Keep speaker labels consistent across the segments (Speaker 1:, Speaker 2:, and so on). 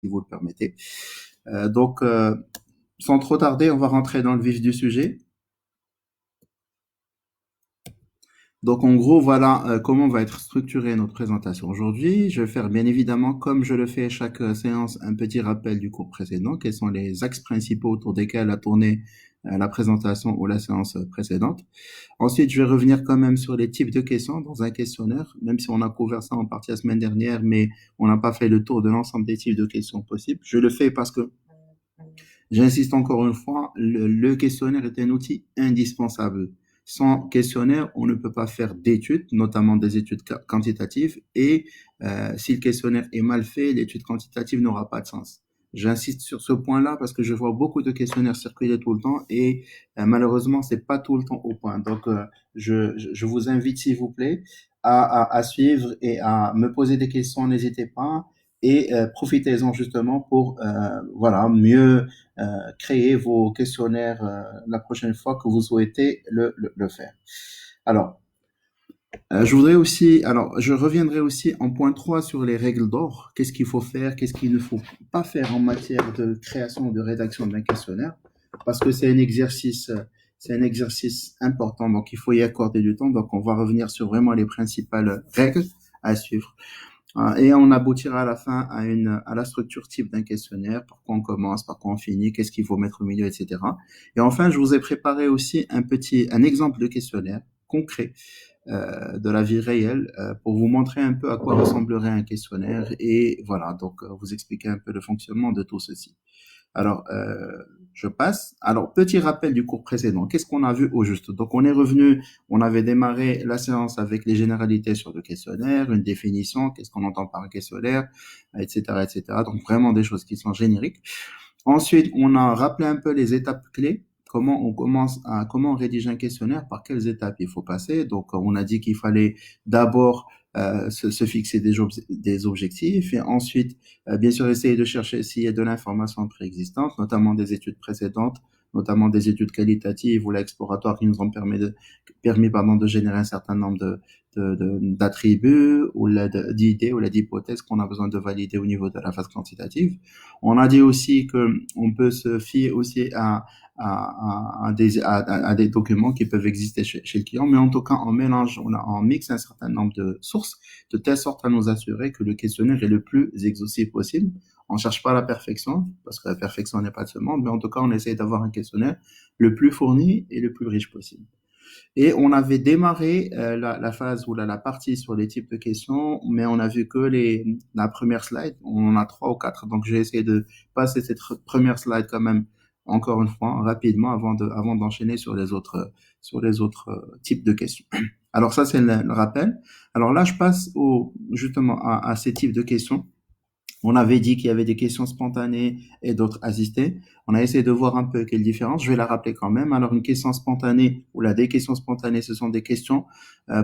Speaker 1: si vous le permettez. Donc, sans trop tarder, on va rentrer dans le vif du sujet. Donc, en gros, voilà comment va être structurée notre présentation aujourd'hui. Je vais faire, bien évidemment, comme je le fais à chaque séance, un petit rappel du cours précédent. Quels sont les axes principaux autour desquels a tourné la présentation ou la séance précédente. Ensuite, je vais revenir quand même sur les types de questions dans un questionnaire, même si on a couvert ça en partie la semaine dernière, mais on n'a pas fait le tour de l'ensemble des types de questions possibles. Je le fais parce que j'insiste encore une fois, le questionnaire est un outil indispensable. Sans questionnaire, on ne peut pas faire d'études, notamment des études quantitatives, et si le questionnaire est mal fait, l'étude quantitative n'aura pas de sens. J'insiste sur ce point-là parce que je vois beaucoup de questionnaires circuler tout le temps et malheureusement, c'est pas tout le temps au point. Donc, je vous invite, s'il vous plaît, à suivre et à me poser des questions, n'hésitez pas, et profitez-en justement pour voilà, mieux créer vos questionnaires la prochaine fois que vous souhaitez le faire. Alors, je reviendrai aussi en point 3 sur les règles d'or. Qu'est-ce qu'il faut faire, qu'est-ce qu'il ne faut pas faire en matière de création, de rédaction d'un questionnaire, parce que c'est un exercice important, donc il faut y accorder du temps. Donc, on va revenir sur vraiment les principales règles à suivre. Et on aboutira à la fin à la structure type d'un questionnaire, par quoi on commence, par quoi on finit, qu'est-ce qu'il faut mettre au milieu, etc. Et enfin, je vous ai préparé aussi un exemple de questionnaire concret de la vie réelle pour vous montrer un peu à quoi ressemblerait un questionnaire et voilà, donc vous expliquer un peu le fonctionnement de tout ceci. Alors, je passe. Alors, petit rappel du cours précédent. Qu'est-ce qu'on a vu au juste? Donc, on est revenu, on avait démarré la séance avec les généralités sur le questionnaire, une définition, qu'est-ce qu'on entend par un questionnaire, etc., etc. Donc, vraiment des choses qui sont génériques. Ensuite, on a rappelé un peu les étapes clés. Comment on rédige un questionnaire, par quelles étapes il faut passer. Donc, on a dit qu'il fallait d'abord se fixer des objectifs et ensuite, bien sûr, essayer de chercher s'il y a de l'information préexistante, notamment des études précédentes, notamment des études qualitatives ou exploratoires qui nous ont permis de générer un certain nombre d'attributs ou d'idées ou d'hypothèses qu'on a besoin de valider au niveau de la phase quantitative. On a dit aussi que on peut se fier aussi à des documents qui peuvent exister chez le client, mais en tout cas, on mixe un certain nombre de sources de telle sorte à nous assurer que le questionnaire est le plus exhaustif possible. On ne cherche pas la perfection, parce que la perfection n'est pas de ce monde, mais en tout cas, on essaie d'avoir un questionnaire le plus fourni et le plus riche possible. Et on avait démarré la phase ou la partie sur les types de questions, mais on a vu que la première slide, on en a 3 ou 4, donc j'ai essayé de passer cette première slide quand même encore une fois rapidement avant d'enchaîner sur les autres types de questions. Alors ça c'est le rappel. Alors là je passe justement à ces types de questions. On avait dit qu'il y avait des questions spontanées et d'autres assistées. On a essayé de voir un peu quelle différence. Je vais la rappeler quand même. Alors, une question spontanée ou des questions spontanées, ce sont des questions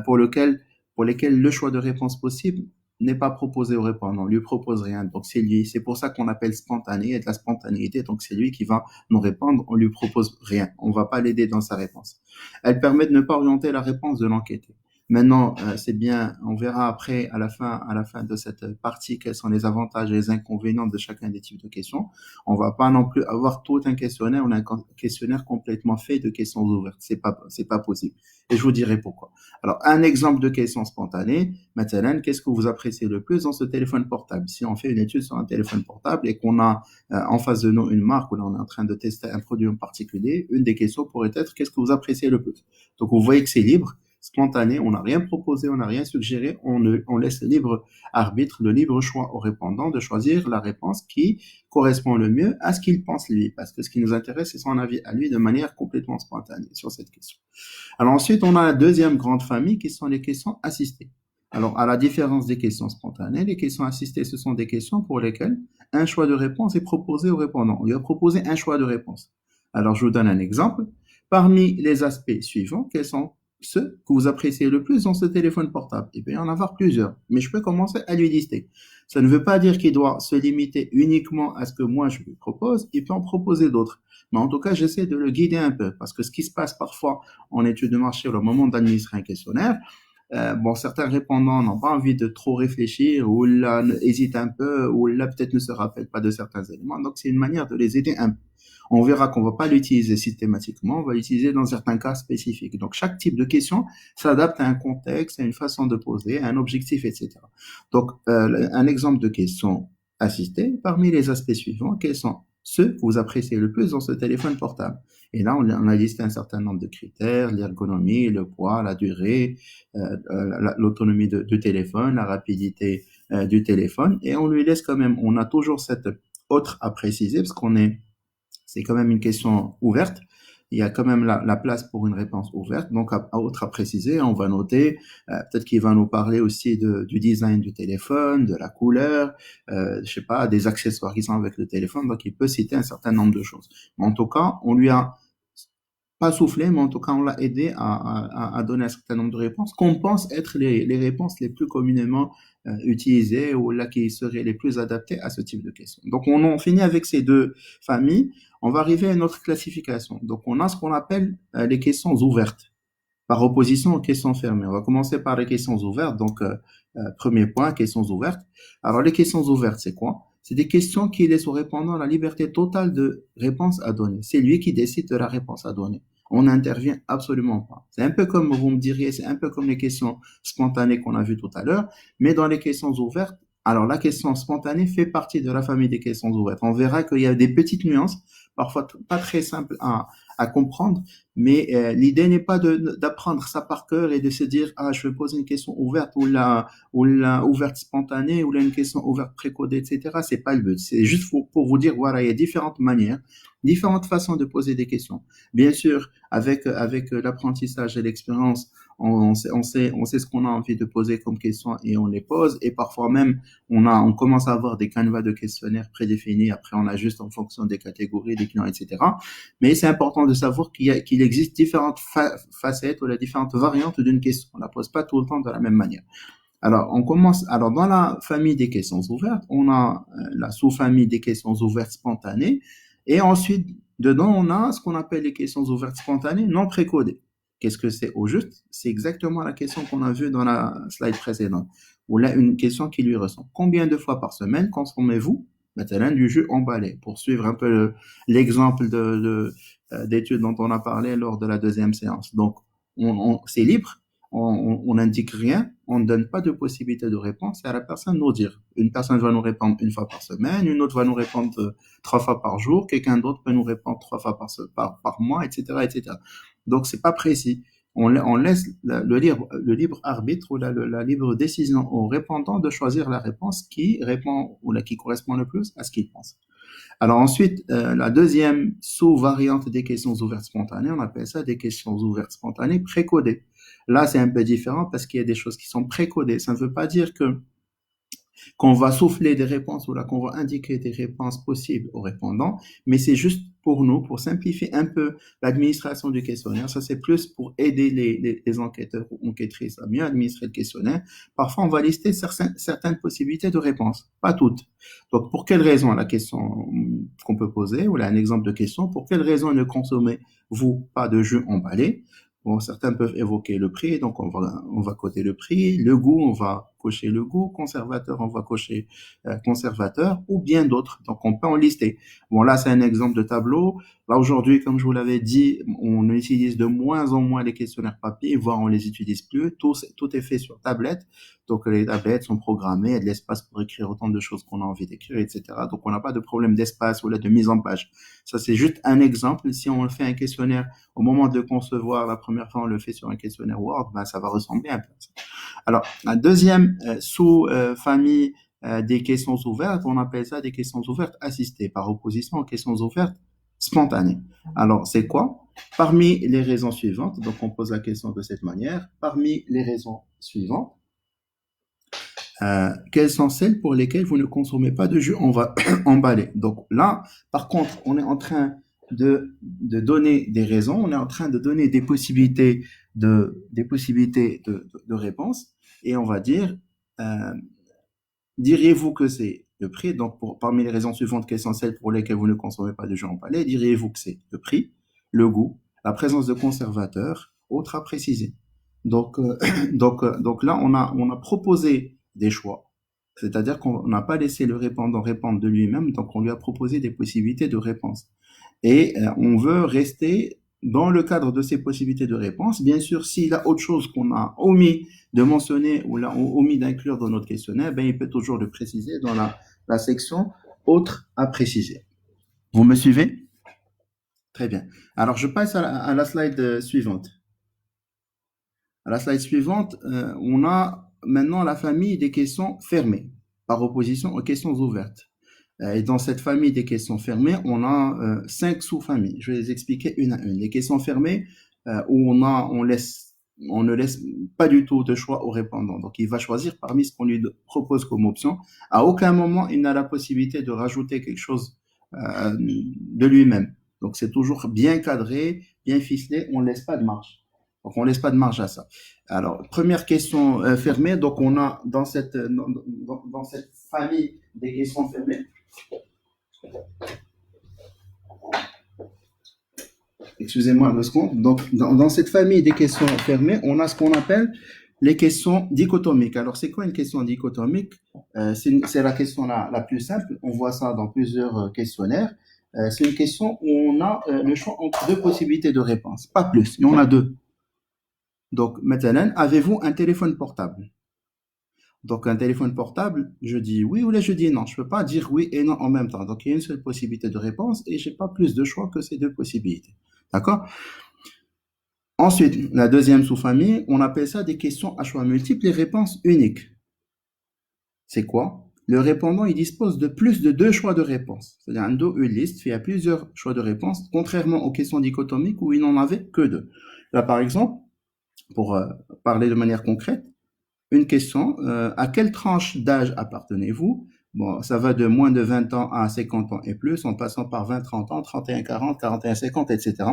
Speaker 1: pour lesquelles le choix de réponse possible n'est pas proposé au répondant. On lui propose rien. Donc, c'est pour ça qu'on appelle spontané et de la spontanéité. Donc, c'est lui qui va nous répondre. On lui propose rien. On va pas l'aider dans sa réponse. Elle permet de ne pas orienter la réponse de l'enquêté. Maintenant, c'est bien, on verra après, à la fin de cette partie, quels sont les avantages et les inconvénients de chacun des types de questions. On va pas non plus avoir tout un questionnaire, on a un questionnaire complètement fait de questions ouvertes. C'est pas possible. Et je vous dirai pourquoi. Alors, un exemple de question spontanée, maintenant, qu'est-ce que vous appréciez le plus dans ce téléphone portable? Si on fait une étude sur un téléphone portable et qu'on a en face de nous une marque où on est en train de tester un produit en particulier, une des questions pourrait être, qu'est-ce que vous appréciez le plus? Donc, vous voyez que c'est libre, spontané, on n'a rien proposé, on n'a rien suggéré, on laisse le libre arbitre, le libre choix au répondant de choisir la réponse qui correspond le mieux à ce qu'il pense lui, parce que ce qui nous intéresse, c'est son avis à lui de manière complètement spontanée sur cette question. Alors ensuite, on a la deuxième grande famille qui sont les questions assistées. Alors, à la différence des questions spontanées, les questions assistées, ce sont des questions pour lesquelles un choix de réponse est proposé au répondant. On lui a proposé un choix de réponse. Alors, je vous donne un exemple. Parmi les aspects suivants, quels sont ceux que vous appréciez le plus dans ce téléphone portable? Il peut y en avoir plusieurs, mais je peux commencer à lui lister. Ça ne veut pas dire qu'il doit se limiter uniquement à ce que moi je lui propose, il peut en proposer d'autres. Mais en tout cas, j'essaie de le guider un peu, parce que ce qui se passe parfois en étude de marché au moment d'administrer un questionnaire, Bon, certains répondants n'ont pas envie de trop réfléchir ou là hésitent un peu ou là peut-être ne se rappellent pas de certains éléments. Donc, c'est une manière de les aider un peu. On verra qu'on va pas l'utiliser systématiquement, on va l'utiliser dans certains cas spécifiques. Donc, chaque type de question s'adapte à un contexte, à une façon de poser, à un objectif, etc. Donc, un exemple de question assistée, parmi les aspects suivants, quels sont ceux que vous appréciez le plus dans ce téléphone portable? Et là, on a listé un certain nombre de critères, l'ergonomie, le poids, la durée, l'autonomie du téléphone, la rapidité du téléphone, et on lui laisse quand même, on a toujours cette autre à préciser, parce c'est quand même une question ouverte. Il y a quand même la place pour une réponse ouverte. Donc, à autre à préciser, on va noter, peut-être qu'il va nous parler aussi du design du téléphone, de la couleur, je sais pas, des accessoires qui sont avec le téléphone. Donc, il peut citer un certain nombre de choses. Mais en tout cas, on lui a pas soufflé, mais en tout cas, on l'a aidé à donner un certain nombre de réponses qu'on pense être les réponses les plus communément utilisées ou là qui seraient les plus adaptées à ce type de questions. Donc, on en finit avec ces deux familles. On va arriver à une autre classification. Donc, on a ce qu'on appelle les questions ouvertes, par opposition aux questions fermées. On va commencer par les questions ouvertes. Donc, premier point, questions ouvertes. Alors, les questions ouvertes, c'est quoi? C'est des questions qui laissent au répondant la liberté totale de réponse à donner. C'est lui qui décide de la réponse à donner. On n'intervient absolument pas. C'est un peu comme, vous me diriez, c'est un peu comme les questions spontanées qu'on a vues tout à l'heure, mais dans les questions ouvertes, alors la question spontanée fait partie de la famille des questions ouvertes. On verra qu'il y a des petites nuances, parfois pas très simples à comprendre, mais l'idée n'est pas d'apprendre ça par cœur et de se dire ah je vais poser une question ouverte ou la ouverte spontanée ou là une question ouverte précodée, etc. C'est pas le but. C'est juste pour vous dire voilà il y a différentes manières, différentes façons de poser des questions. Bien sûr avec l'apprentissage et l'expérience on sait ce qu'on a envie de poser comme question et on les pose et parfois même on commence à avoir des canevas de questionnaires prédéfinis. Après on ajuste en fonction des catégories, des clients, etc. Mais c'est important de savoir qu'il existe différentes facettes ou les différentes variantes d'une question. On ne la pose pas tout le temps de la même manière. Alors, on commence. Alors, dans la famille des questions ouvertes, on a la sous-famille des questions ouvertes spontanées. Et ensuite, dedans, on a ce qu'on appelle les questions ouvertes spontanées non précodées. Qu'est-ce que c'est au juste? C'est exactement la question qu'on a vue dans la slide précédente. Ou là, une question qui lui ressemble. Combien de fois par semaine consommez-vous maintenant du jus emballé? Pour suivre un peu l'exemple d'études dont on a parlé lors de la deuxième séance. Donc, c'est libre on n'indique rien, on ne donne pas de possibilité de réponse, c'est à la personne de nous dire. Une personne va nous répondre une fois par semaine, une autre va nous répondre 3 fois par jour, quelqu'un d'autre peut nous répondre 3 fois par mois, etc., etc. Donc, c'est pas précis. On laisse le libre arbitre ou la libre décision au répondant de choisir la réponse qui répond ou qui correspond le plus à ce qu'il pense. Alors ensuite, la deuxième sous-variante des questions ouvertes spontanées, on appelle ça des questions ouvertes spontanées précodées. Là, c'est un peu différent parce qu'il y a des choses qui sont précodées. Ça ne veut pas dire qu'on va souffler des réponses ou là qu'on va indiquer des réponses possibles aux répondants, mais c'est juste pour nous, pour simplifier un peu l'administration du questionnaire. Ça, c'est plus pour aider les enquêteurs ou enquêtrices à mieux administrer le questionnaire. Parfois, on va lister certaines possibilités de réponse, pas toutes. Donc, pour quelle raison la question qu'on peut poser, ou là, un exemple de question, pour quelle raison ne consommez-vous pas de jus emballé? Bon, certains peuvent évoquer le prix, donc on va coter le prix, le goût, on va cocher le goût, conservateur, on va cocher conservateur, ou bien d'autres. Donc on peut en lister. Bon, là c'est un exemple de tableau. Là aujourd'hui, comme je vous l'avais dit, on utilise de moins en moins les questionnaires papier, voire on les utilise plus. Tout est fait sur tablette. Donc les tablettes sont programmées, il y a de l'espace pour écrire autant de choses qu'on a envie d'écrire, etc. Donc on n'a pas de problème d'espace ou là de mise en page. Ça c'est juste un exemple. Si on fait un questionnaire au moment de le concevoir, la première fois on le fait sur un questionnaire Word, ben, ça va ressembler un peu à ça. Alors, la deuxième sous-famille des questions ouvertes, on appelle ça des questions ouvertes assistées, par opposition aux questions ouvertes spontanées. Alors, c'est quoi? Parmi les raisons suivantes, donc on pose la question de cette manière, parmi les raisons suivantes, quelles sont celles pour lesquelles vous ne consommez pas de jus emballé? Donc là, par contre, on est en train de donner des raisons, on est en train de donner des possibilités de réponse, et on va dire, euh, diriez-vous que c'est le prix? Donc, parmi les raisons suivantes, quelles sont celles pour lesquelles vous ne consommez pas de jus emballé? Diriez-vous que c'est le prix, le goût, la présence de conservateurs, autres à préciser? Donc, donc là, on a proposé des choix. C'est-à-dire qu'on n'a pas laissé le répondant répondre de lui-même, donc on lui a proposé des possibilités de réponse. Et on veut rester dans le cadre de ces possibilités de réponse. Bien sûr, s'il a autre chose qu'on a omis de mentionner ou l'a omis d'inclure dans notre questionnaire, ben, il peut toujours le préciser dans la section autre à préciser. Vous me suivez? Très bien. Alors, je passe à la slide suivante. À la slide suivante, on a maintenant la famille des questions fermées, par opposition aux questions ouvertes. Et dans cette famille des questions fermées, on a 5 sous-familles. Je vais les expliquer une à une. Les questions fermées, où on ne laisse pas du tout de choix au répondant. Donc, il va choisir parmi ce qu'on lui propose comme option. À aucun moment, il n'a la possibilité de rajouter quelque chose de lui-même. Donc, c'est toujours bien cadré, bien ficelé. On ne laisse pas de marge. Donc, on ne laisse pas de marge à ça. Alors, première question fermée. Donc, on a dans cette famille des questions fermées, excusez-moi 2 secondes. Donc, dans cette famille des questions fermées, on a ce qu'on appelle les questions dichotomiques. Alors, c'est quoi une question dichotomique? C'est la question la plus simple. On voit ça dans plusieurs questionnaires. C'est une question où on a le choix entre 2 possibilités de réponse, pas plus. Il y en a 2. Donc, maintenant, avez-vous un téléphone portable? Donc, un téléphone portable, je dis oui ou là je dis non. Je ne peux pas dire oui et non en même temps. Donc, il y a une seule possibilité de réponse et je n'ai pas plus de choix que ces 2 possibilités. D'accord? Ensuite, la deuxième sous-famille, on appelle ça des questions à choix multiples et réponses uniques. C'est quoi? Le répondant, il dispose de plus de 2 choix de réponse. C'est-à-dire, une liste fait à plusieurs choix de réponse, contrairement aux questions dichotomiques où il n'en avait que 2. Là, par exemple, pour parler de manière concrète, une question, à quelle tranche d'âge appartenez-vous? Bon, ça va de moins de 20 ans à 50 ans et plus, en passant par 20-30 ans, 31-40, 41-50, etc.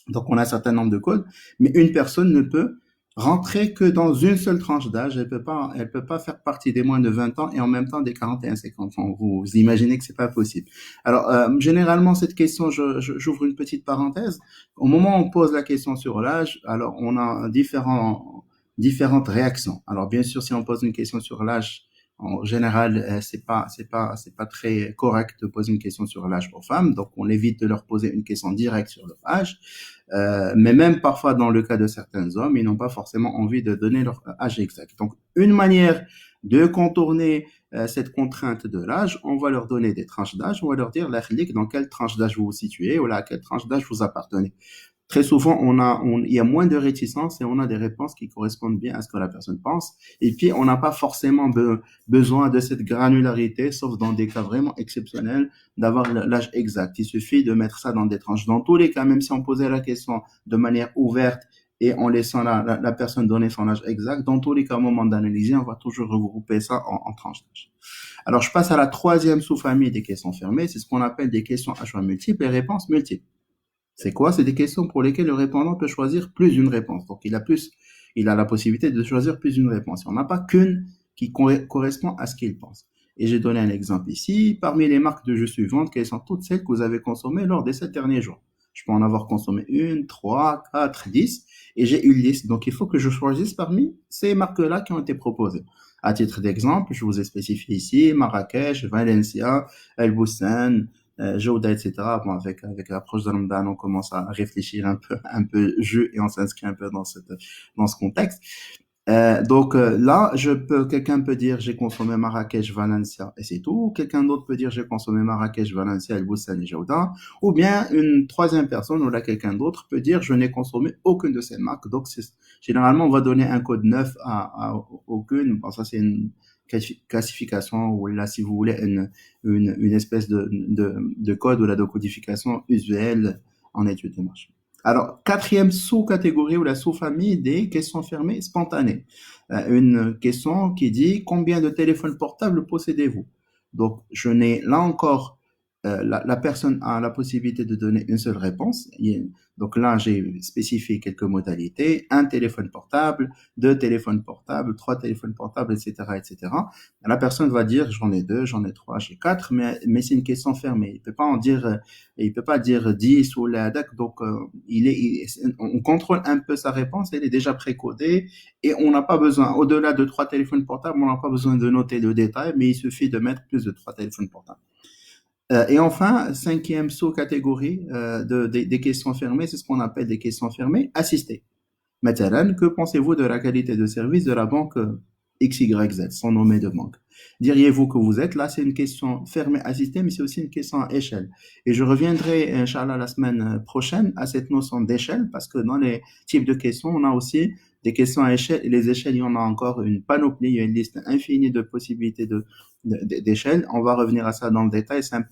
Speaker 1: Donc, on a un certain nombre de codes, mais une personne ne peut rentrer que dans une seule tranche d'âge. Elle peut pas faire partie des moins de 20 ans et en même temps des 41-50 ans. Vous imaginez que c'est pas possible. Alors, généralement, cette question, j'ouvre une petite parenthèse. Au moment où on pose la question sur l'âge, alors on a différentes réactions. Alors, bien sûr, si on pose une question sur l'âge, en général, c'est pas très correct de poser une question sur l'âge aux femmes, donc on évite de leur poser une question directe sur leur âge. Mais même parfois dans le cas de certains hommes, ils n'ont pas forcément envie de donner leur âge exact. Donc, une manière de contourner cette contrainte de l'âge, on va leur donner des tranches d'âge, on va leur dire dans quelle tranche d'âge vous vous situez ou à quelle tranche d'âge vous appartenez. Très souvent, il y a moins de réticence et on a des réponses qui correspondent bien à ce que la personne pense. Et puis, on n'a pas forcément besoin de cette granularité, sauf dans des cas vraiment exceptionnels, d'avoir l'âge exact. Il suffit de mettre ça dans des tranches. Dans tous les cas, même si on posait la question de manière ouverte et en laissant la personne donner son âge exact, dans tous les cas, au moment d'analyser, on va toujours regrouper ça en tranches d'âge. Alors, je passe à la troisième sous-famille des questions fermées. C'est ce qu'on appelle des questions à choix multiples et réponses multiples. C'est quoi? C'est des questions pour lesquelles le répondant peut choisir plus d'une réponse. Donc, il a la possibilité de choisir plus d'une réponse. On n'a pas qu'une qui correspond à ce qu'il pense. Et j'ai donné un exemple ici. Parmi les marques de jeux suivantes, quelles sont toutes celles que vous avez consommées lors des 7 derniers jours? Je peux en avoir consommé 1, 3, 4, 10, et j'ai une liste. Donc, il faut que je choisisse parmi ces marques-là qui ont été proposées. À titre d'exemple, je vous ai spécifié ici Marrakech, Valencia, El Boussan, Jauda, etc. Bon, avec l'approche de Ramadan, on commence à réfléchir un peu jeu et on s'inscrit un peu dans ce contexte. Donc là, quelqu'un peut dire j'ai consommé Marrakech, Valencia et c'est tout. Quelqu'un d'autre peut dire j'ai consommé Marrakech, Valencia, El Boussan et Jauda. Ou bien une troisième personne ou là quelqu'un d'autre peut dire je n'ai consommé aucune de ces marques. Donc généralement on va donner un code 9 à aucune. Bon, ça c'est une classification ou là si vous voulez une espèce de code ou la de codification usuelle en études de marché. Alors, quatrième sous-catégorie ou la sous-famille des questions fermées spontanées. Une question qui dit combien de téléphones portables possédez-vous? Donc, je n'ai là encore la personne a la possibilité de donner une seule réponse. Donc là, j'ai spécifié quelques modalités, un téléphone portable, deux téléphones portables, trois téléphones portables, etc., etc. La personne va dire, j'en ai deux, j'en ai trois, j'ai quatre, mais c'est une question fermée. Il peut pas en dire, il peut pas dire 10 ou la DAC. Donc, on contrôle un peu sa réponse, elle est déjà précodée et on n'a pas besoin, au-delà de trois téléphones portables, on n'a pas besoin de noter le détail, mais il suffit de mettre plus de trois téléphones portables. Et enfin, cinquième sous-catégorie des questions fermées, c'est ce qu'on appelle des questions fermées assistées. Maintenant, que pensez-vous de la qualité de service de la banque XYZ, sans nommer de banque? Diriez-vous que vous êtes là? C'est une question fermée assistée, mais c'est aussi une question à échelle. Et je reviendrai, Inch'Allah, la semaine prochaine à cette notion d'échelle, parce que dans les types de questions, on a aussi des questions à échelle, et les échelles, il y en a encore une panoplie, il y a une liste infinie de possibilités d'échelle. On va revenir à ça dans le détail, c'est un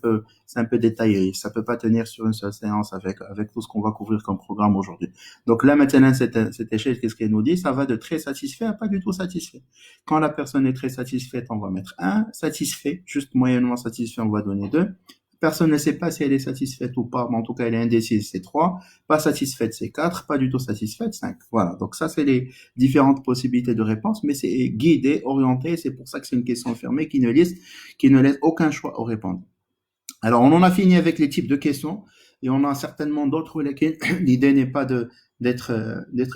Speaker 1: peu détaillé. Ça peut pas tenir sur une seule séance avec tout ce qu'on va couvrir comme programme aujourd'hui. Donc là, maintenant, cette échelle, qu'est-ce qu'elle nous dit? Ça va de très satisfait à pas du tout satisfait. Quand la personne est très satisfaite, on va mettre 1. Satisfait, juste moyennement satisfait, on va donner 2. Personne ne sait pas si elle est satisfaite ou pas, mais en tout cas, elle est indécise, c'est 3. Pas satisfaite, c'est 4. Pas du tout satisfaite, 5. Voilà. Donc ça, c'est les différentes possibilités de réponse, mais c'est guidé, orienté. C'est pour ça que c'est une question fermée qui ne laisse aucun choix au répondant. Alors, on en a fini avec les types de questions et on a certainement d'autres lesquelles l'idée n'est pas d'être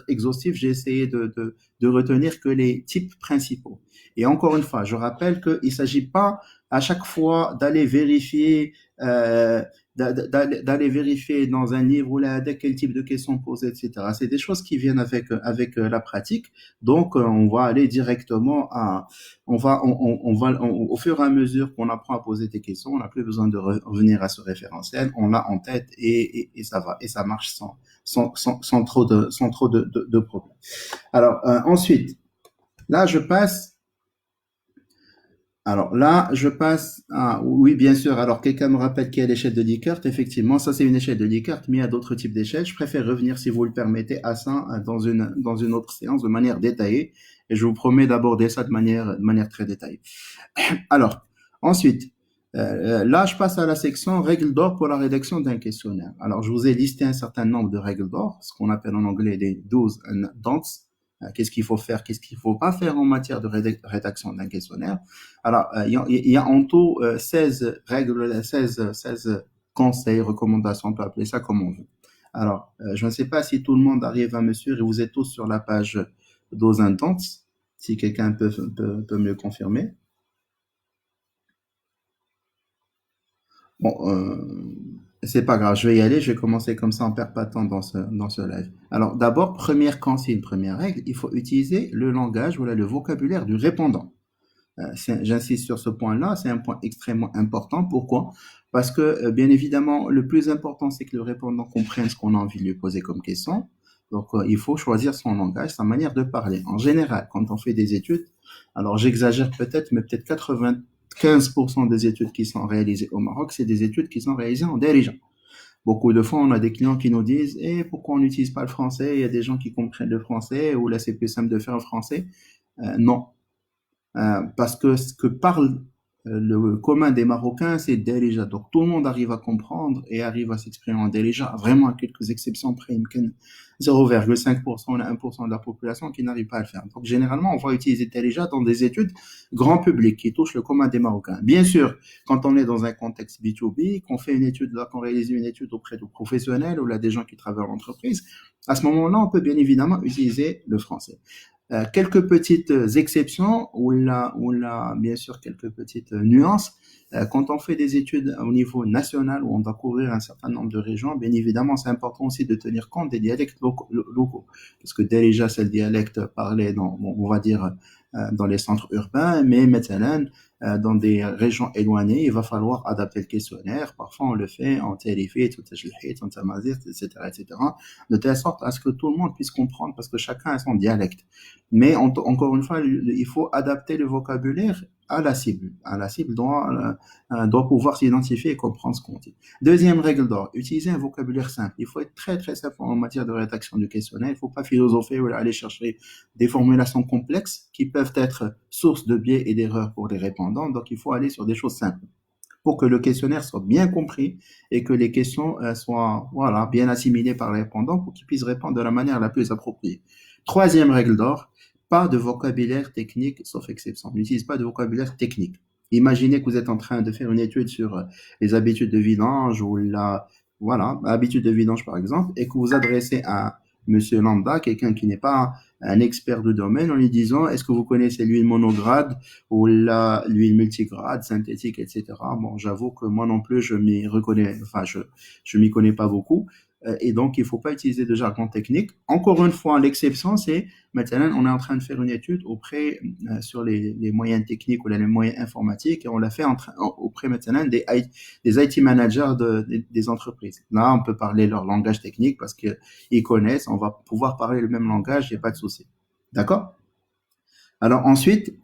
Speaker 1: exhaustif. J'ai essayé de retenir que les types principaux. Et encore une fois, je rappelle qu'il ne s'agit pas à chaque fois d'aller vérifier, d'aller vérifier dans un livre ou là quel type de questions poser, etc. C'est des choses qui viennent avec la pratique. Donc, on va aller directement au fur et à mesure qu'on apprend à poser des questions, on n'a plus besoin de revenir à ce référentiel, on l'a en tête et ça va, et ça marche sans trop de problèmes. Alors, ensuite, là, je passe oui, bien sûr. Alors, quelqu'un me rappelle qu'il y a l'échelle de Likert. Effectivement, ça, c'est une échelle de Likert, mais il y a d'autres types d'échelles. Je préfère revenir, si vous le permettez, à ça dans une autre séance de manière détaillée. Et je vous promets d'aborder ça de manière très détaillée. Alors, ensuite, là, je passe à la section règles d'or pour la rédaction d'un questionnaire. Alors, je vous ai listé un certain nombre de règles d'or, ce qu'on appelle en anglais les 12 don'ts. Qu'est-ce qu'il faut faire, qu'est-ce qu'il ne faut pas faire en matière de rédaction d'un questionnaire. Alors, il y a en tout 16 règles, 16 conseils, recommandations, on peut appeler ça comme on veut. Alors, je ne sais pas si tout le monde arrive à me suivre et vous êtes tous sur la page 12 don'ts, si quelqu'un peut me le confirmer. Bon, c'est pas grave, je vais y aller, je vais commencer comme ça, on perd pas de temps dans ce live. Alors, d'abord, première consigne, première règle, il faut utiliser le langage, voilà, le vocabulaire du répondant. J'insiste sur ce point-là, c'est un point extrêmement important. Pourquoi? Parce que, bien évidemment, le plus important, c'est que le répondant comprenne ce qu'on a envie de lui poser comme question. Donc, il faut choisir son langage, sa manière de parler. En général, quand on fait des études, alors j'exagère peut-être, mais peut-être 95% des études qui sont réalisées au Maroc, c'est des études qui sont réalisées en dirigeant. Beaucoup de fois, on a des clients qui nous disent pourquoi on n'utilise pas le français? Il y a des gens qui comprennent le français, ou là, c'est plus simple de faire le français. Non, parce que ce que parle le commun des Marocains, c'est Darija. Donc tout le monde arrive à comprendre et arrive à s'exprimer en Darija, vraiment à quelques exceptions près. 0,5% ou 1% de la population qui n'arrive pas à le faire. Donc généralement, on va utiliser Darija dans des études grand public qui touchent le commun des Marocains. Bien sûr, quand on est dans un contexte B2B, qu'on fait une étude, qu'on réalise une étude auprès de professionnels ou là des gens qui travaillent en entreprise, à ce moment-là, on peut bien évidemment utiliser le français. Quelques petites exceptions, bien sûr quelques petites nuances. Quand on fait des études au niveau national où on doit couvrir un certain nombre de régions, bien évidemment, c'est important aussi de tenir compte des dialectes locaux. Parce que déjà, c'est le dialecte parlé on va dire, dans les centres urbains, mais maintenant, dans des régions éloignées, il va falloir adapter le questionnaire. Parfois, on le fait en téléphi, en tamazir, etc., etc., de telle sorte à ce que tout le monde puisse comprendre, parce que chacun a son dialecte. Mais encore une fois, il faut adapter le vocabulaire à la cible. La cible doit pouvoir s'identifier et comprendre ce qu'on dit. Deuxième règle d'or, utiliser un vocabulaire simple. Il faut être très très simple en matière de rédaction du questionnaire. Il ne faut pas philosopher ou aller chercher des formulations complexes qui peuvent être source de biais et d'erreurs pour les répondants. Donc il faut aller sur des choses simples. pour que le questionnaire soit bien compris et que les questions soient voilà, bien assimilées par les répondants pour qu'ils puissent répondre de la manière la plus appropriée. Troisième règle d'or, pas de vocabulaire technique sauf exception. N'utilise pas de vocabulaire technique. Imaginez que vous êtes en train de faire une étude sur les habitudes de vidange ou voilà, habitude de vidange par exemple, et que vous adressez à monsieur lambda, quelqu'un qui n'est pas un expert de domaine, en lui disant est-ce que vous connaissez l'huile monograde ou l'huile multigrade, synthétique, etc. Bon, j'avoue que moi non plus, je m'y reconnais, enfin, je m'y connais pas beaucoup. Et donc, il ne faut pas utiliser de jargon technique. Encore une fois, l'exception, c'est maintenant, on est en train de faire une étude sur les moyens techniques ou les moyens informatiques et on l'a fait auprès maintenant des IT managers des entreprises. Là, on peut parler leur langage technique parce qu'ils connaissent, on va pouvoir parler le même langage, il n'y a pas de souci. D'accord? Alors ensuite,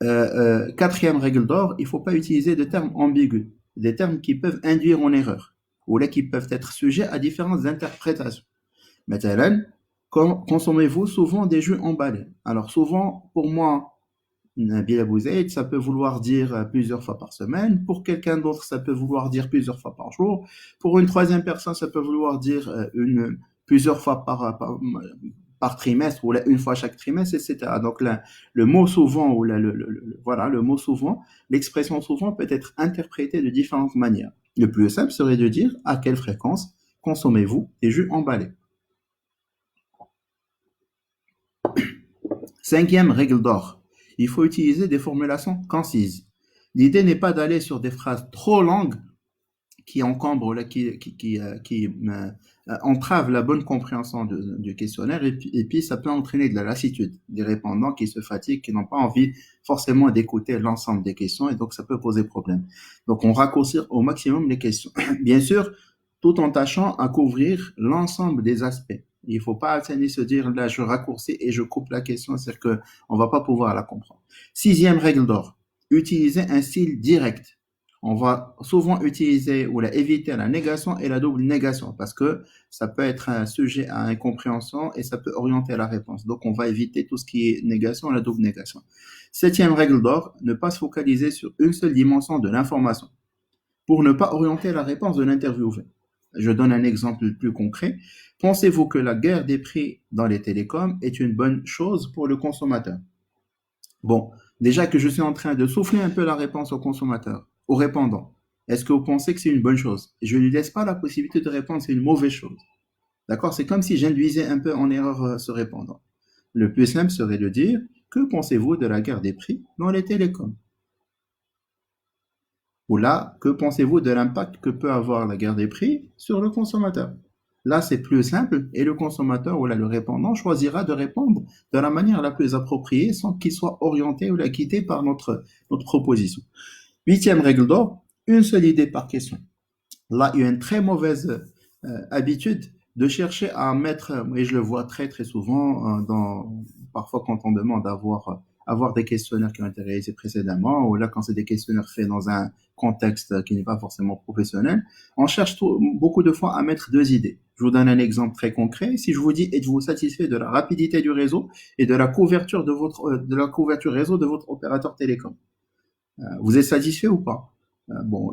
Speaker 1: quatrième règle d'or, il ne faut pas utiliser de termes ambigus, des termes qui peuvent induire en erreur ou là qui peuvent être sujets à différentes interprétations. Maintenant, consommez-vous souvent des jus emballés? Alors souvent, pour moi, Nabil Abouzaïd, ça peut vouloir dire plusieurs fois par semaine. Pour quelqu'un d'autre, ça peut vouloir dire plusieurs fois par jour. Pour une troisième personne, ça peut vouloir dire plusieurs fois par trimestre ou une fois chaque trimestre, etc. Donc là, le mot souvent ou voilà, le mot souvent, l'expression souvent peut être interprétée de différentes manières. Le plus simple serait de dire à quelle fréquence consommez-vous des jus emballés. Cinquième règle d'or, il faut utiliser des formulations concises. L'idée n'est pas d'aller sur des phrases trop longues qui encombrent, qui entravent la bonne compréhension du questionnaire et puis ça peut entraîner de la lassitude des répondants qui se fatiguent, qui n'ont pas envie forcément d'écouter l'ensemble des questions et donc ça peut poser problème. Donc on raccourcit au maximum les questions. Bien sûr, tout en tâchant à couvrir l'ensemble des aspects. Il ne faut pas se dire là je raccourcis et je coupe la question, c'est-à-dire qu'on ne va pas pouvoir la comprendre. Sixième règle d'or, utiliser un style direct. On va souvent utiliser ou éviter la négation et la double négation parce que ça peut être un sujet à incompréhension et ça peut orienter la réponse. Donc, on va éviter tout ce qui est négation et la double négation. Septième règle d'or, ne pas se focaliser sur une seule dimension de l'information pour ne pas orienter la réponse de l'interviewé. Je donne un exemple plus concret. Pensez-vous que la guerre des prix dans les télécoms est une bonne chose pour le consommateur? Bon, déjà que je suis en train de souffler un peu la réponse au consommateur, au répondant. Est-ce que vous pensez que c'est une bonne chose? Je ne lui laisse pas la possibilité de répondre c'est une mauvaise chose. D'accord? C'est comme si j'induisais un peu en erreur ce répondant. Le plus simple serait de dire que pensez-vous de la guerre des prix dans les télécoms? Ou là, que pensez-vous de l'impact que peut avoir la guerre des prix sur le consommateur? Là, c'est plus simple et le consommateur ou là, le répondant choisira de répondre de la manière la plus appropriée sans qu'il soit orienté ou quitté par notre proposition. Huitième règle d'or, une seule idée par question. Là, il y a une très mauvaise habitude de chercher à mettre, et je le vois très très souvent, parfois quand on demande avoir des questionnaires qui ont été réalisés précédemment, ou là quand c'est des questionnaires faits dans un contexte qui n'est pas forcément professionnel, on cherche beaucoup de fois à mettre deux idées. Je vous donne un exemple très concret. Si je vous dis êtes-vous satisfait de la rapidité du réseau et de la couverture de la couverture réseau de votre opérateur télécom, vous êtes satisfait ou pas? Bon,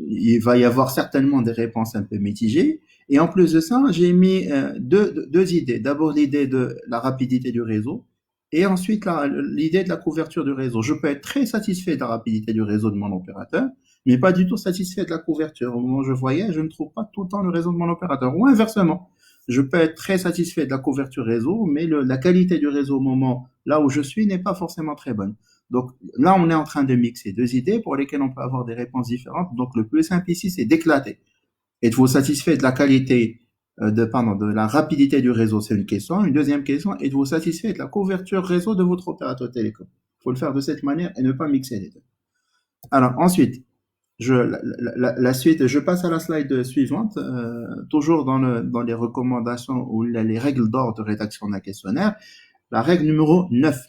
Speaker 1: il va y avoir certainement des réponses un peu mitigées. Et en plus de ça, j'ai mis deux idées. D'abord l'idée de la rapidité du réseau et ensuite l'idée de la couverture du réseau. Je peux être très satisfait de la rapidité du réseau de mon opérateur, mais pas du tout satisfait de la couverture. Au moment où je voyais, je ne trouve pas tout le temps le réseau de mon opérateur. Ou inversement, je peux être très satisfait de la couverture réseau, mais la qualité du réseau au moment là où je suis n'est pas forcément très bonne. Donc là, on est en train de mixer deux idées pour lesquelles on peut avoir des réponses différentes. Donc le plus simple ici, c'est d'éclater. Êtes-vous satisfait de la qualité, de la rapidité du réseau? C'est une question. Une deuxième question, êtes-vous satisfait de la couverture réseau de votre opérateur télécom? Il faut le faire de cette manière et ne pas mixer les deux. Alors ensuite, la suite, je passe à la slide suivante, toujours dans les recommandations ou les règles d'ordre de rédaction d'un questionnaire. La règle numéro 9.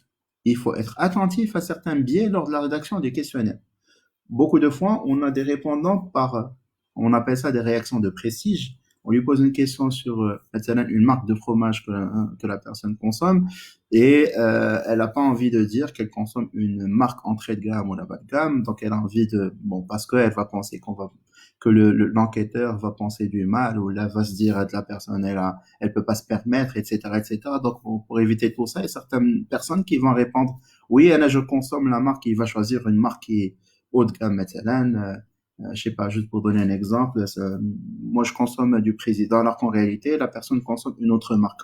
Speaker 1: Il faut être attentif à certains biais lors de la rédaction des questionnaires. Beaucoup de fois, on a des répondants on appelle ça des réactions de prestige. On lui pose une question sur une marque de fromage que la personne consomme et elle n'a pas envie de dire qu'elle consomme une marque entrée de gamme ou la bas de gamme, donc elle a envie de, bon, parce qu'elle va penser que l'enquêteur va penser du mal ou là va se dire de la personne, elle peut pas se permettre, etc., etc. Donc, pour éviter tout ça, il y a certaines personnes qui vont répondre, oui, là, je consomme la marque, il va choisir une marque qui est haut de gamme, je sais pas, juste pour donner un exemple, moi je consomme du président, alors qu'en réalité, la personne consomme une autre marque.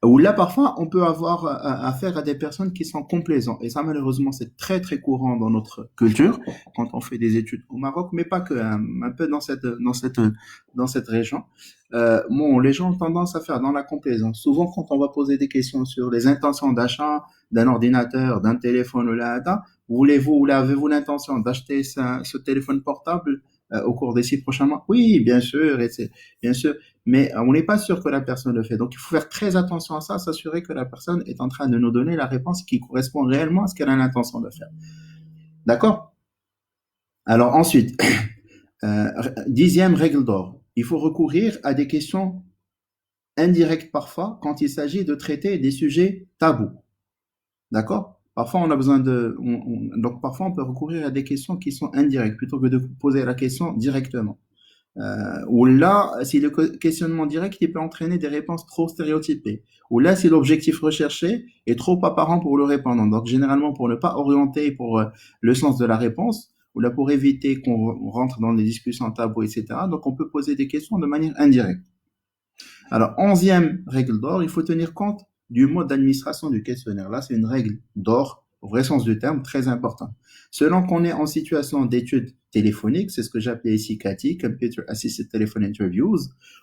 Speaker 1: Ou là, parfois, on peut avoir affaire à des personnes qui sont complaisantes. Et ça, malheureusement, c'est très, très courant dans notre culture, quand on fait des études au Maroc, mais pas que, hein, un peu dans cette région. Bon, les gens ont tendance à faire dans la complaisance. Souvent, quand on va poser des questions sur les intentions d'achat d'un ordinateur, d'un téléphone ou là, voulez-vous ou avez-vous l'intention d'acheter ce téléphone portable au cours des 6 prochains mois? Oui, bien sûr, bien sûr, mais on n'est pas sûr que la personne le fait. Donc, il faut faire très attention à ça, s'assurer que la personne est en train de nous donner la réponse qui correspond réellement à ce qu'elle a l'intention de faire. D'accord? Alors ensuite, 10e règle d'or, il faut recourir à des questions indirectes parfois quand il s'agit de traiter des sujets tabous. D'accord? Parfois, on a besoin donc parfois, on peut recourir à des questions qui sont indirectes plutôt que de poser la question directement. Ou là, si le questionnement direct, il peut entraîner des réponses trop stéréotypées. Ou là, si l'objectif recherché est trop apparent pour le répondant. Donc, généralement, pour ne pas orienter pour le sens de la réponse, ou là, pour éviter qu'on rentre dans des discussions taboues, etc. Donc, on peut poser des questions de manière indirecte. Alors, 11e règle d'or, il faut tenir compte du mode d'administration du questionnaire. Là, c'est une règle d'or, au vrai sens du terme, très importante. Selon qu'on est en situation d'étude téléphonique, c'est ce que j'appelais ici CATI, Computer Assisted Telephone Interviews,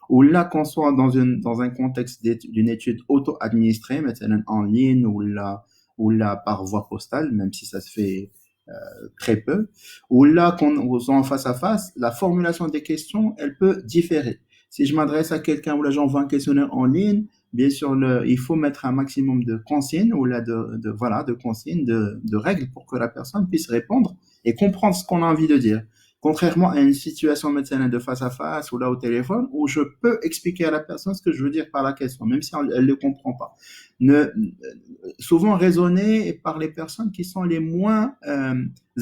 Speaker 1: ou là qu'on soit dans un contexte d'une étude auto-administrée, maintenant en ligne, ou là par voie postale, même si ça se fait très peu, ou là qu'on soit en face à face, la formulation des questions, elle peut différer. Si je m'adresse à quelqu'un ou là j'envoie un questionnaire en ligne, bien sûr, il faut mettre un maximum de consignes ou là de consignes, de règles pour que la personne puisse répondre et comprendre ce qu'on a envie de dire. Contrairement à une situation médecine de face à face ou là au téléphone où je peux expliquer à la personne ce que je veux dire par la question, même si elle ne comprend pas. Souvent raisonner par les personnes qui sont les moins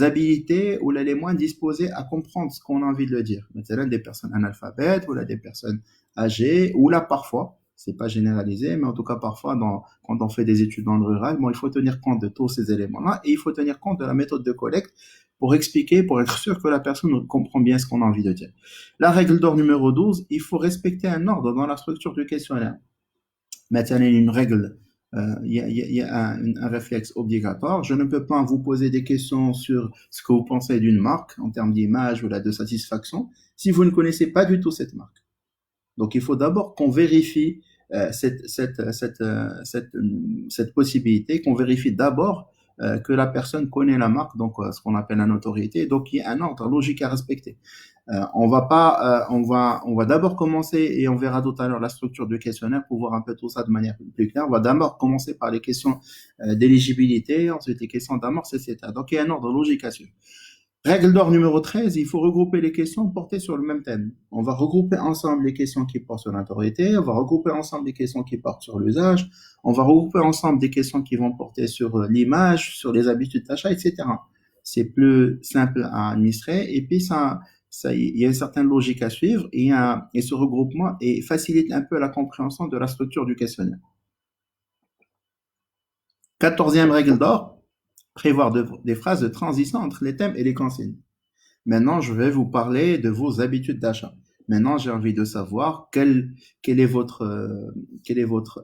Speaker 1: habilitées ou les moins disposées à comprendre ce qu'on a envie de le dire. Maintenant, des personnes analphabètes ou là des personnes âgées ou là parfois, c'est pas généralisé, mais en tout cas parfois quand on fait des études dans le rural, bon, il faut tenir compte de tous ces éléments-là et il faut tenir compte de la méthode de collecte pour expliquer, pour être sûr que la personne comprend bien ce qu'on a envie de dire. La règle d'or numéro 12, il faut respecter un ordre dans la structure du questionnaire. Maintenant, une règle, il y a un réflexe obligatoire. Je ne peux pas vous poser des questions sur ce que vous pensez d'une marque en termes d'image ou de satisfaction si vous ne connaissez pas du tout cette marque. Donc, il faut d'abord qu'on vérifie cette possibilité, qu'on vérifie d'abord que la personne connaît la marque, donc ce qu'on appelle la notoriété. Donc, il y a un ordre logique à respecter. On va d'abord commencer et on verra tout à l'heure la structure du questionnaire pour voir un peu tout ça de manière plus claire. On va d'abord commencer par les questions d'éligibilité, ensuite les questions d'amorce, etc. Donc, il y a un ordre logique à suivre. Règle d'or numéro 13, il faut regrouper les questions portées sur le même thème. On va regrouper ensemble les questions qui portent sur l'autorité, on va regrouper ensemble les questions qui portent sur l'usage, on va regrouper ensemble des questions qui vont porter sur l'image, sur les habitudes d'achat, etc. C'est plus simple à administrer et puis il y a une certaine logique à suivre et ce regroupement facilite un peu la compréhension de la structure du questionnaire. 14e règle d'or, prévoir des phrases de transition entre les thèmes et les consignes. Maintenant, je vais vous parler de vos habitudes d'achat. Maintenant, j'ai envie de savoir quel est votre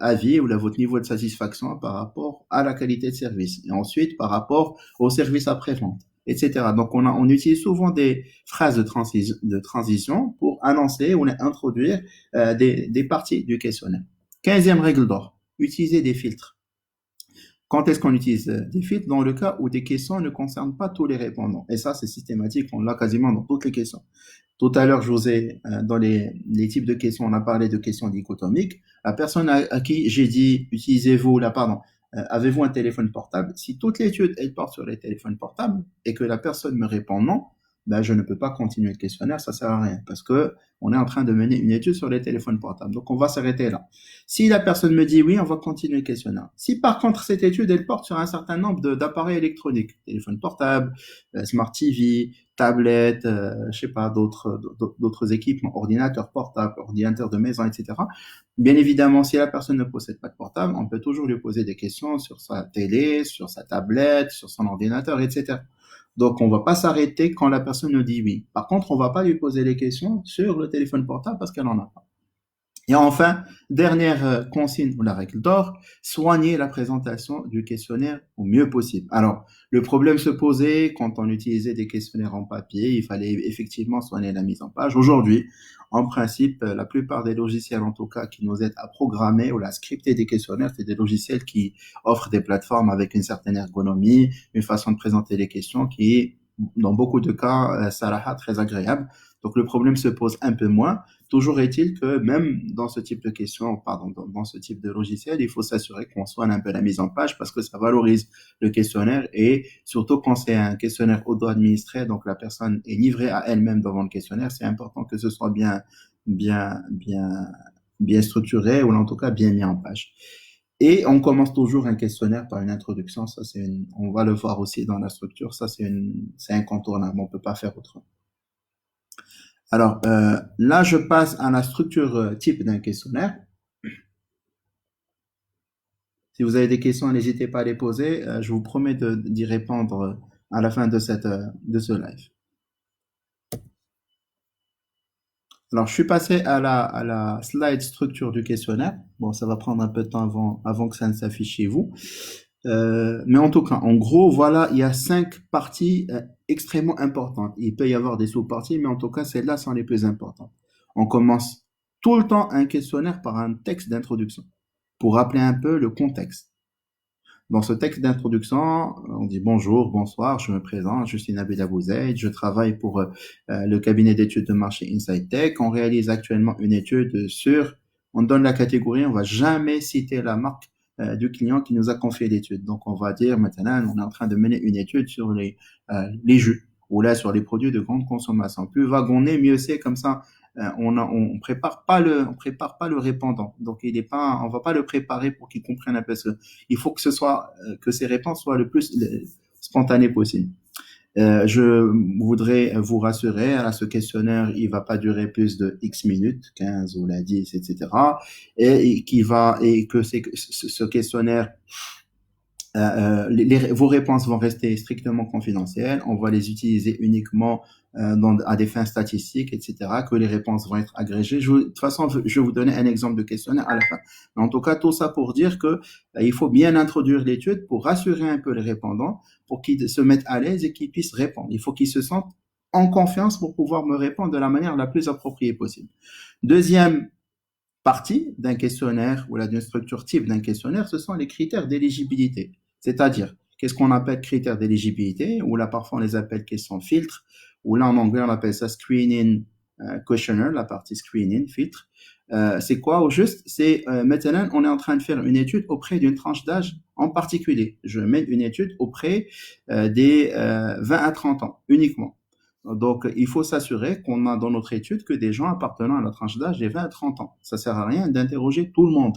Speaker 1: avis ou votre niveau de satisfaction par rapport à la qualité de service. Et ensuite, par rapport au service après-vente, etc. Donc, on utilise souvent des phrases de transition pour annoncer ou introduire des parties du questionnaire. 15e règle d'or, utiliser des filtres. Quand est-ce qu'on utilise des filtres? Dans le cas où des questions ne concernent pas tous les répondants. Et ça, c'est systématique, on l'a quasiment dans toutes les questions. Tout à l'heure, je vous ai, dans les types de questions, on a parlé de questions dichotomiques. La personne à qui j'ai dit, avez-vous un téléphone portable? Si toute l'étude, elle porte sur les téléphones portables et que la personne me répond non, ben, je ne peux pas continuer le questionnaire, ça sert à rien, parce que on est en train de mener une étude sur les téléphones portables. Donc, on va s'arrêter là. Si la personne me dit oui, on va continuer le questionnaire. Si par contre, cette étude, elle porte sur un certain nombre d'appareils électroniques, téléphone portable, Smart TV, tablette, je sais pas, d'autres équipements, ordinateurs portables, ordinateurs de maison, etc. Bien évidemment, si la personne ne possède pas de portable, on peut toujours lui poser des questions sur sa télé, sur sa tablette, sur son ordinateur, etc. Donc, on va pas s'arrêter quand la personne nous dit oui. Par contre, on va pas lui poser les questions sur le téléphone portable parce qu'elle en a pas. Et enfin, dernière consigne ou la règle d'or, soigner la présentation du questionnaire au mieux possible. Alors, le problème se posait quand on utilisait des questionnaires en papier, il fallait effectivement soigner la mise en page. Aujourd'hui, en principe, la plupart des logiciels, en tout cas, qui nous aident à programmer ou à scripter des questionnaires, c'est des logiciels qui offrent des plateformes avec une certaine ergonomie, une façon de présenter les questions qui est, dans beaucoup de cas, Salaha, très agréable. Donc, le problème se pose un peu moins. Toujours est-il que même dans ce type de questions, pardon, dans ce type de logiciel, il faut s'assurer qu'on soigne un peu la mise en page parce que ça valorise le questionnaire et surtout quand c'est un questionnaire auto-administré, donc la personne est livrée à elle-même devant le questionnaire, c'est important que ce soit bien, bien, bien structuré ou en tout cas bien mis en page. Et on commence toujours un questionnaire par une introduction. Ça, on va le voir aussi dans la structure. Ça, c'est incontournable. On peut pas faire autrement. Alors, là, je passe à la structure type d'un questionnaire. Si vous avez des questions, n'hésitez pas à les poser. Je vous promets d'y répondre à la fin de ce live. Alors, je suis passé à la slide structure du questionnaire. Bon, ça va prendre un peu de temps avant que ça ne s'affiche chez vous. Mais en tout cas, en gros, voilà, il y a 5 parties extrêmement importantes. Il peut y avoir des sous-parties, mais en tout cas, celles-là sont les plus importantes. On commence tout le temps un questionnaire par un texte d'introduction pour rappeler un peu le contexte. Dans ce texte d'introduction, on dit bonjour, bonsoir, je me présente, je suis Nabil Abouzaid, je travaille pour le cabinet d'études de marché Inside Tech. On réalise actuellement une étude on donne la catégorie, on va jamais citer la marque du client qui nous a confié l'étude. Donc, on va dire maintenant, on est en train de mener une étude sur les jus ou là sur les produits de grande consommation. Plus wagonné, mieux c'est. Comme ça, on prépare pas le répondant. Donc, on va pas le préparer pour qu'il comprenne un peu il faut que ces réponses soient le plus spontanées possible. Je voudrais vous rassurer, ce questionnaire, il va pas durer plus de X minutes, 15 ou la 10, etc. Et que ce questionnaire, vos réponses vont rester strictement confidentielles. On va les utiliser uniquement à des fins statistiques, etc. Que les réponses vont être agrégées. De toute façon, je vais vous donner un exemple de questionnaire à la fin. Mais en tout cas, tout ça pour dire que il faut bien introduire l'étude pour rassurer un peu les répondants, pour qu'ils se mettent à l'aise et qu'ils puissent répondre. Il faut qu'ils se sentent en confiance pour pouvoir me répondre de la manière la plus appropriée possible. Deuxième partie d'un questionnaire ou d'une structure type d'un questionnaire, ce sont les critères d'éligibilité. C'est-à-dire, qu'est-ce qu'on appelle critères d'éligibilité, ou là parfois on les appelle questions filtres, ou là en anglais on appelle ça screening questionnaire, la partie screening, filtre. C'est quoi au juste? C'est maintenant on est en train de faire une étude auprès d'une tranche d'âge en particulier. Je mets une étude auprès des 20 à 30 ans uniquement. Donc, il faut s'assurer qu'on a dans notre étude que des gens appartenant à la tranche d'âge des 20 à 30 ans. Ça sert à rien d'interroger tout le monde.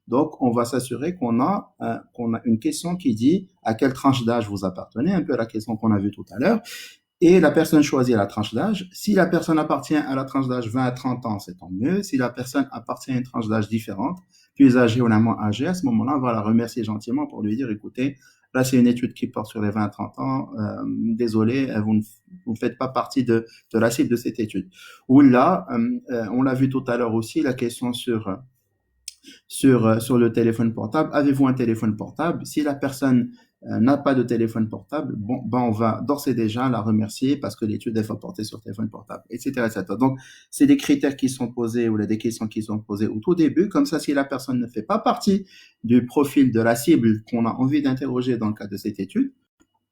Speaker 1: Donc, on va s'assurer qu'on a une question qui dit à quelle tranche d'âge vous appartenez, un peu la question qu'on a vue tout à l'heure. Et la personne choisit la tranche d'âge. Si la personne appartient à la tranche d'âge 20 à 30 ans, c'est tant mieux. Si la personne appartient à une tranche d'âge différente, plus âgée ou moins âgée, à ce moment-là, on va la remercier gentiment pour lui dire, écoutez, là, c'est une étude qui porte sur les 20 à 30 ans. Désolé, vous ne faites pas partie de la cible de cette étude. Ou là, on l'a vu tout à l'heure aussi, la question sur le téléphone portable. Avez-vous un téléphone portable? Si la personne n'a pas de téléphone portable, on va d'ores et déjà la remercier parce que l'étude est portée sur téléphone portable, etc., etc. Donc, c'est des critères qui sont posés ou des questions qui sont posées au tout début. Comme ça, si la personne ne fait pas partie du profil de la cible qu'on a envie d'interroger dans le cadre de cette étude,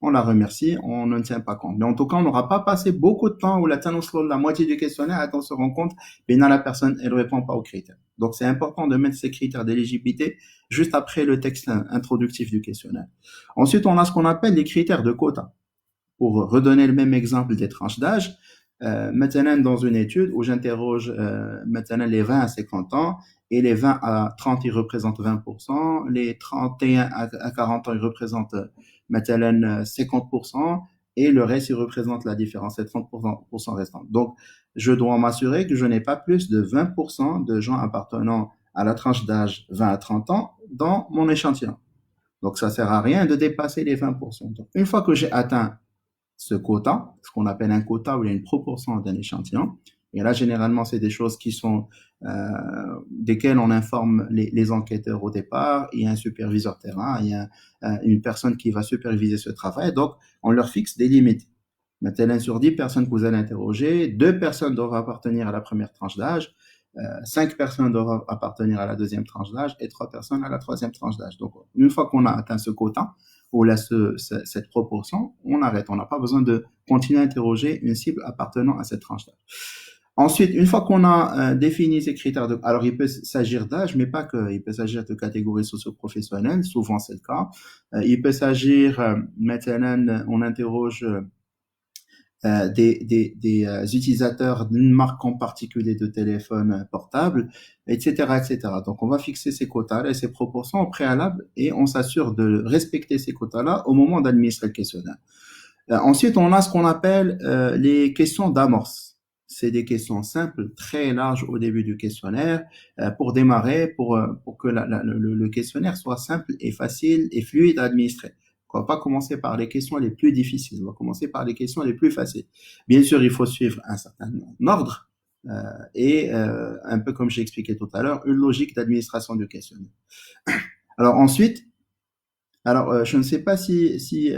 Speaker 1: on la remercie, on ne tient pas compte. Mais en tout cas, on n'aura pas passé beaucoup de temps où la moitié du questionnaire, et on se rend compte, mais non, la personne, elle ne répond pas aux critères. Donc, c'est important de mettre ces critères d'éligibilité juste après le texte introductif du questionnaire. Ensuite, on a ce qu'on appelle les critères de quota. pour redonner le même exemple des tranches d'âge, maintenant dans une étude où j'interroge maintenant les 20 à 50 ans, et les 20 à 30, ils représentent 20%, les 31 à 40 ans, ils représentent maintenant 50%, et le reste, il représente la différence, les 30% restants. Donc, je dois m'assurer que je n'ai pas plus de 20% de gens appartenant à la tranche d'âge 20 à 30 ans dans mon échantillon. Donc, ça sert à rien de dépasser les 20%. Donc, une fois que j'ai atteint ce quota, ce qu'on appelle un quota où il y a une proportion d'un échantillon, et là, généralement, c'est des choses qui sont desquelles on informe les enquêteurs au départ. Il y a un superviseur terrain, il y a une personne qui va superviser ce travail. Donc, on leur fixe des limites. Maintenant, sur 10 personnes que vous allez interroger, 2 personnes doivent appartenir à la première tranche d'âge, 5 personnes doivent appartenir à la deuxième tranche d'âge et 3 personnes à la troisième tranche d'âge. Donc, une fois qu'on a atteint ce quota, ou là, cette proportion, on arrête. On n'a pas besoin de continuer à interroger une cible appartenant à cette tranche d'âge. Ensuite, une fois qu'on a défini ces critères alors il peut s'agir d'âge, mais pas que. Il peut s'agir de catégories socio-professionnelles, souvent c'est le cas. Il peut s'agir, maintenant, on interroge des utilisateurs d'une marque en particulier de téléphone portable, etc., etc. Donc, on va fixer ces quotas et ces proportions au préalable et on s'assure de respecter ces quotas-là au moment d'administrer le questionnaire. Ensuite, on a ce qu'on appelle les questions d'amorce. C'est des questions simples, très larges au début du questionnaire, pour démarrer, pour que le questionnaire soit simple et facile et fluide à administrer. On va pas commencer par les questions les plus difficiles, on va commencer par les questions les plus faciles. Bien sûr, il faut suivre un certain ordre et un peu comme j'ai expliqué tout à l'heure, une logique d'administration du questionnaire. Alors ensuite, je ne sais pas si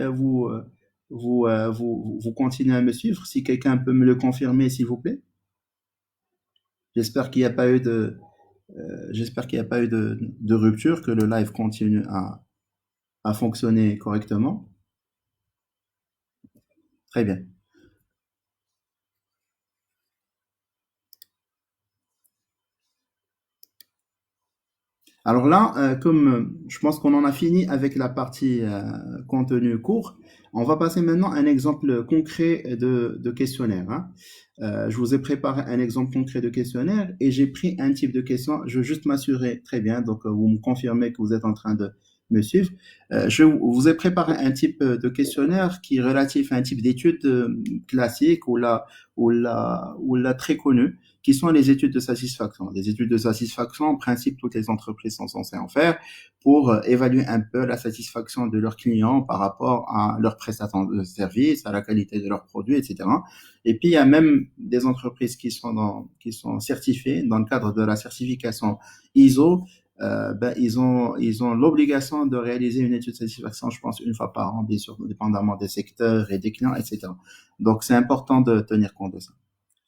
Speaker 1: vous continuez à me suivre. Si quelqu'un peut me le confirmer, s'il vous plaît. J'espère qu'il n'y a pas eu j'espère qu'il n'y a pas eu de rupture, que le live continue à fonctionner correctement. Très bien. Alors là, comme je pense qu'on en a fini avec la partie contenu court, on va passer maintenant à un exemple concret de questionnaire, hein. Je vous ai préparé un exemple concret de questionnaire et j'ai pris un type de question. Je veux juste m'assurer, très bien, donc vous me confirmez que vous êtes en train de me suivre. Je vous ai préparé un type de questionnaire qui est relatif à un type d'étude classique ou la très connue, qui sont les études de satisfaction. Les études de satisfaction, en principe, toutes les entreprises sont censées en faire pour évaluer un peu la satisfaction de leurs clients par rapport à leur prestation de service, à la qualité de leurs produits, etc. Et puis, il y a même des entreprises qui sont certifiées dans le cadre de la certification ISO. Ils ont l'obligation de réaliser une étude de satisfaction, je pense, une fois par an, bien sûr, dépendamment des secteurs et des clients, etc. Donc, c'est important de tenir compte de ça.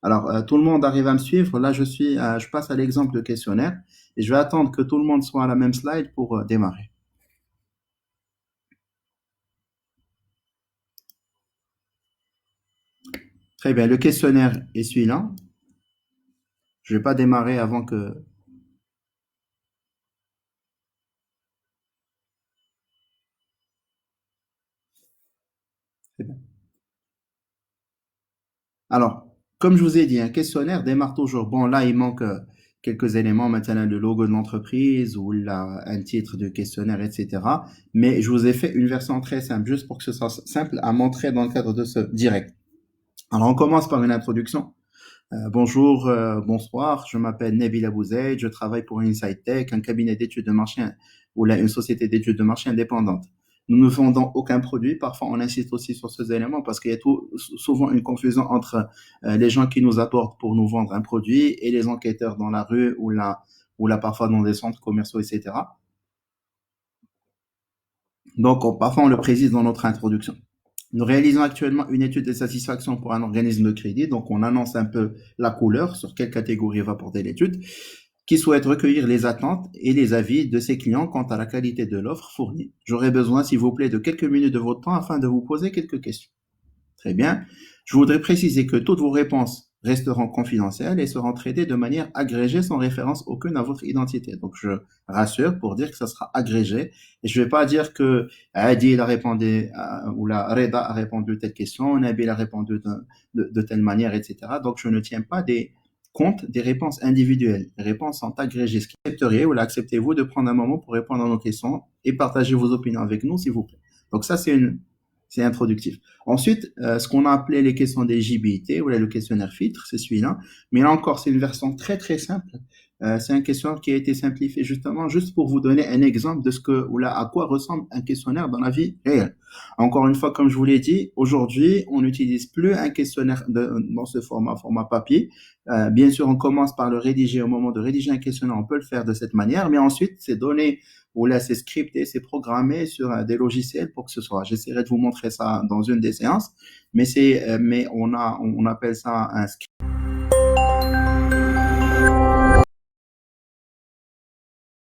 Speaker 1: Alors, tout le monde arrive à me suivre. Là, je passe à l'exemple de questionnaire et je vais attendre que tout le monde soit à la même slide pour démarrer. Très bien. Le questionnaire est celui-là. Je vais pas démarrer avant que. Très bien. Alors, comme je vous ai dit, un questionnaire démarre toujours. Bon, là, il manque quelques éléments, maintenant le logo de l'entreprise ou un titre de questionnaire, etc. Mais je vous ai fait une version très simple, juste pour que ce soit simple à montrer dans le cadre de ce direct. Alors, on commence par une introduction. Bonjour, bonsoir, je m'appelle Nabil Abouzaid, je travaille pour Insight Tech, un cabinet d'études de marché ou là, une société d'études de marché indépendante. Nous ne vendons aucun produit, parfois on insiste aussi sur ces éléments parce qu'il y a souvent une confusion entre les gens qui nous apportent pour nous vendre un produit et les enquêteurs dans la rue ou là parfois dans des centres commerciaux, etc. Donc parfois on le précise dans notre introduction. Nous réalisons actuellement une étude de satisfaction pour un organisme de crédit, donc on annonce un peu la couleur sur quelle catégorie va porter l'étude, qui souhaite recueillir les attentes et les avis de ses clients quant à la qualité de l'offre fournie. J'aurais besoin, s'il vous plaît, de quelques minutes de votre temps afin de vous poser quelques questions. Très bien. Je voudrais préciser que toutes vos réponses resteront confidentielles et seront traitées de manière agrégée sans référence aucune à votre identité. Donc, je rassure pour dire que ça sera agrégé et je vais pas dire que Adi il a répondu ou la Reda a répondu telle question, Nabil a répondu de telle manière, etc. Donc, je ne tiens pas compte des réponses individuelles. Les réponses sont agrégées. Ce qui accepteriez ou l'acceptez-vous de prendre un moment pour répondre à nos questions et partager vos opinions avec nous, s'il vous plaît. Donc, ça, c'est introductif. Ensuite, ce qu'on a appelé les questions d'éligibilité, ou là, le questionnaire filtre, c'est celui-là. Mais là encore, c'est une version très très simple. C'est un questionnaire qui a été simplifié justement juste pour vous donner un exemple de ce que, ou là, à quoi ressemble un questionnaire dans la vie réelle. Encore une fois, comme je vous l'ai dit, aujourd'hui, on n'utilise plus un questionnaire dans ce format papier. Bien sûr, on commence par le rédiger. Au moment de rédiger un questionnaire, on peut le faire de cette manière, mais ensuite, c'est donné ou là, c'est scripté, c'est programmé sur des logiciels pour que ce soit. J'essaierai de vous montrer ça dans une des séances, mais on appelle ça un script.